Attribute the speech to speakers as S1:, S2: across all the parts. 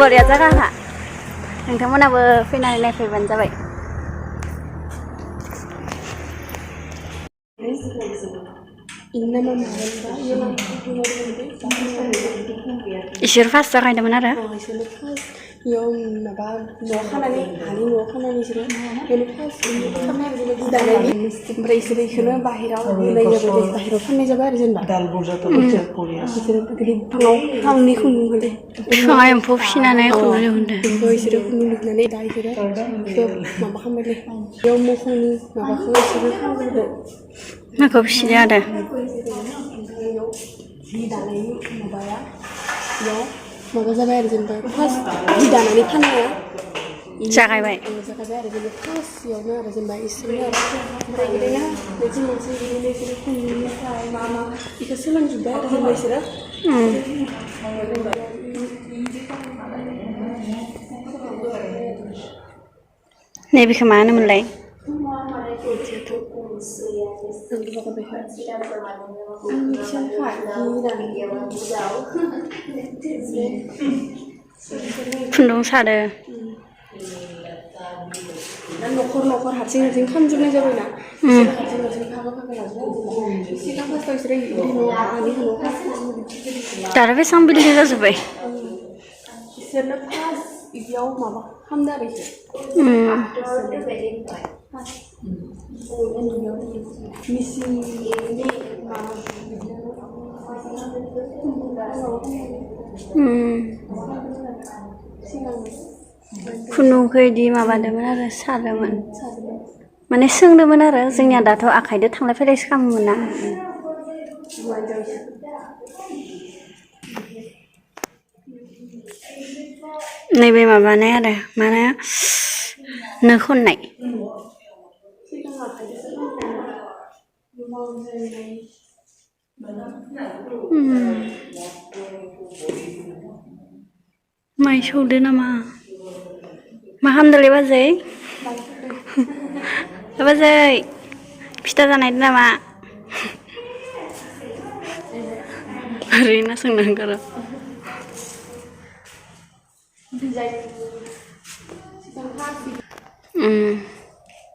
S1: बरिया जायगाखा नोंथांमोनाबो फैनानै नायफैबानो जाबाय इसोर फार्स्ट जागायदोंमोन आरो
S2: इयाव माबा न'आव खानानै हानि न'आव खानानै इसोरो बेनो फार्स्ट दानायनि ओमफ्राय इसोरो इखौनो बाहेराव होनाय जाबाय बाहेराव फाननाय जाबाय आरो जेनेबा बिसोरो बिफाङाव फांनि खुन्दुं होदो
S1: बिफाङा एम्फौ फिसिनानै खुन्दुं दिहुनदो
S2: बेखौ इसोरो खुन्दुं दिहुननानै दा इसोरो माबा खालामबायलै बेयाव मोखौनि माबाखौ इसोरो खालामग्रोदो
S1: माखौ फिसिदो आरो
S2: जि दानायनि माबाया बेयाव माबा जाबाय आरो जेनेबा फार्स्ट जि दानानै फाननाया
S1: जागायबाय
S2: आरो जेनेबा फार्स्टयावनो आरो जेनेबा इसोरनो आरो ओमफ्राय बिदिनो मोनसे मोनसे बिदिनो इसोरो खुन्दुंनिफ्राय मा मा बेखौ सोलोंजोब्बाय आरो जेनेबा इसोरो
S1: नैबेखौ मा होनोमोनलाय खुन्दुं सादो
S2: न'खर न'खर हारसिं हारसिं खामजोबनाय जाबायना हारसिं हारसिं फागा फागा लाजोबबाय सिगां फार्स्टआव इसोरो बिदि न'आव आनि न'आव
S1: दारो बेसेबां बिल्डिं जाजोब्बाय
S2: इसोरनो फार्स्ट बिदियाव माबा खालामदो आरो
S1: खुन्दुंखौ इदि माबादोंमोन आरो सादोंमोन माने सोंदोंमोन आरो जोंनिया दाथ' आखाइदो थांलाय फैलायसो खालामोमोन ना नैबे माबानाय आरो मा होनो नो खननाय माइ सौदो नामा मा खालामदोंलै बाजै बाजै फिथा जानायदो नामा ओरैनो सोंनांगौ र'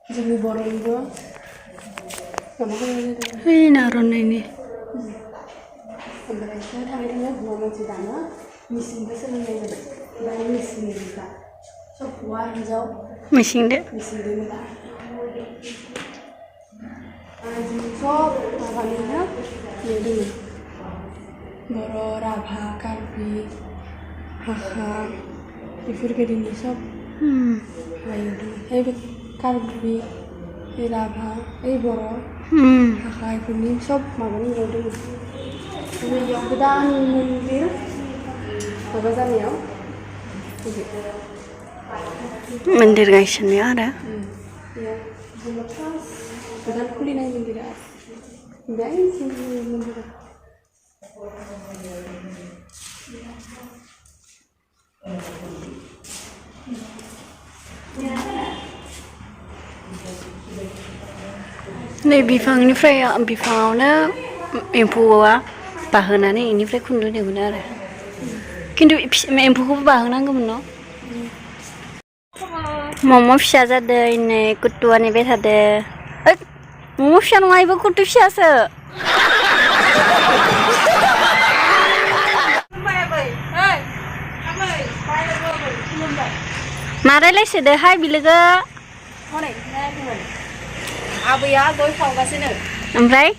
S2: जोंनि बर'निबो
S1: है आर'नाइनि
S2: ओमफ्राय थाङै थाङै हौवा मानसि दानो मेचिनबो सोलोंनाय जाबाय ओमफ्राय मेचिननि दा सब हौवा हिन्जाव
S1: मिसिंदो
S2: मेचिनजोंनो दा जों सब माबानिनो नुदों बर' राभा कार्बि हाखा बेफोरबायदिनि सब हायो कार्बि राभा बर' हाखा बेफोरनि सब माबानि नुदों बेयाव गोदान मन्दिर माबा जानायाव
S1: मन्दिर गायसननायाव आरो
S2: जेनेबा फार्स्ट गोदान खुलिनाय मन्दिरा बेहाय मन्दिरा
S1: नै बिफांनिफ्राय बिफाङावनो एम्फौआ बाहोनानै बेनिफ्राय खुन्दुं दिहुनो आरो खिन्थु एम्फौखौबो बाहोनांगौमोन न' मम' फिसा जादों नै कुटुआ नेबाय थादो मम' फिसा नङा इबो कुटु फिसासो मा रायलायसोदो हाय बिलोगो
S2: आबैया गय खावगासिनो
S1: ओमफ्राय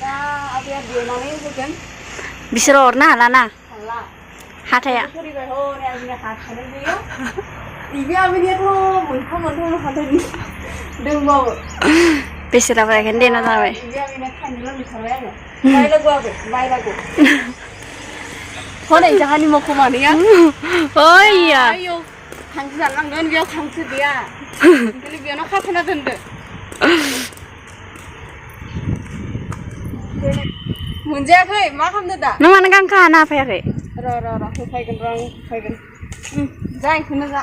S2: दा आबैया देनानै होगोन
S1: बिसोर हरनो हाला ना हाथाया
S2: इबे आबैनियाथ' मोनफा मोनफा हाथायनि दंबावो
S1: बेसेराबा बेखायनो देना जाबाय
S2: इबे आबैना थाइनो लुबैथारबाय आङो बायलागौ आबै बायलागौ हनै जाहानि मोखौ मानैया
S1: ओइया
S2: आयौ हांसो जालांगोन बेयाव हांसो गैया ओंखायनो बेयावनो खाथाना दोनदो मोनजायाखै मा खालामदो दा
S1: नों मानो गांखो हाना होफैयाखै
S2: र' होफैगोन र' आं होफैगोन जा इखौनो जा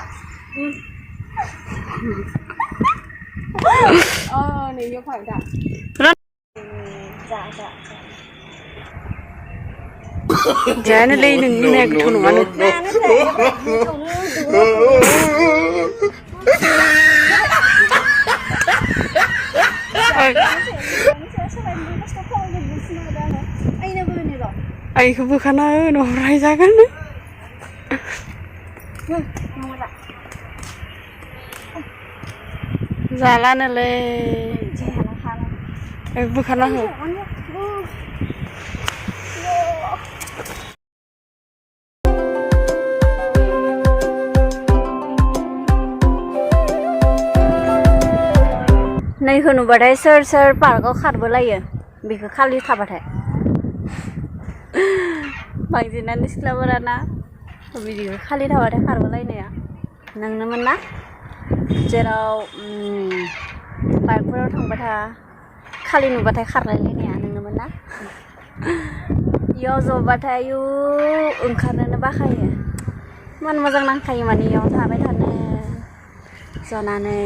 S2: नैयाव फै दा जा जानो लै नोंनि नाया गोथाव नङानो आइखौ बोखाना उनाव रायजागोन जालानोलै बोखाना हो
S1: नैखौ नुबाथाय सोर सोर पार्कआव खारबोलायो बेखौ खालि थाबाथाय बांसिनानो सिख्लाफोराना बिदिखौ खालि थाबाथाय खारबोलायनाया नोंनोमोन ना जेराव पार्कफोराव थांबाय था खालि नुबाथाय खारलायलायनाया नोंनोमोन ना इयाव जबाथाय आयु ओंखारनोनो बाखायो मान मोजां नांखायो माने इयाव थाबाय थानो जनानै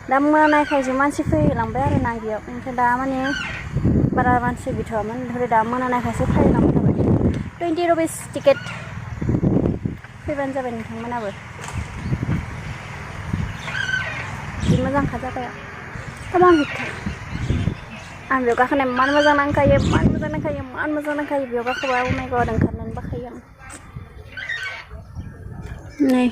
S1: दा मोनानायखायसो मानसि फैलांबाय आरो ना बेयाव ओमफ्राय दा माने बारा मानसि गैथ'वामोन ओमफ्राय दा मोनानायखायसो फैलांबाय थाबाय 20 रुपिस टिकेट फैबानो जाबाय नोंथांमोनाबो जि मोजांखा जाबाय तमाम हिटखा आं बेयाव गाखोनाय मान मोजां नांखायो बेयाव गाखोबा oh my god ओंखारनोनो बाखायो आं नै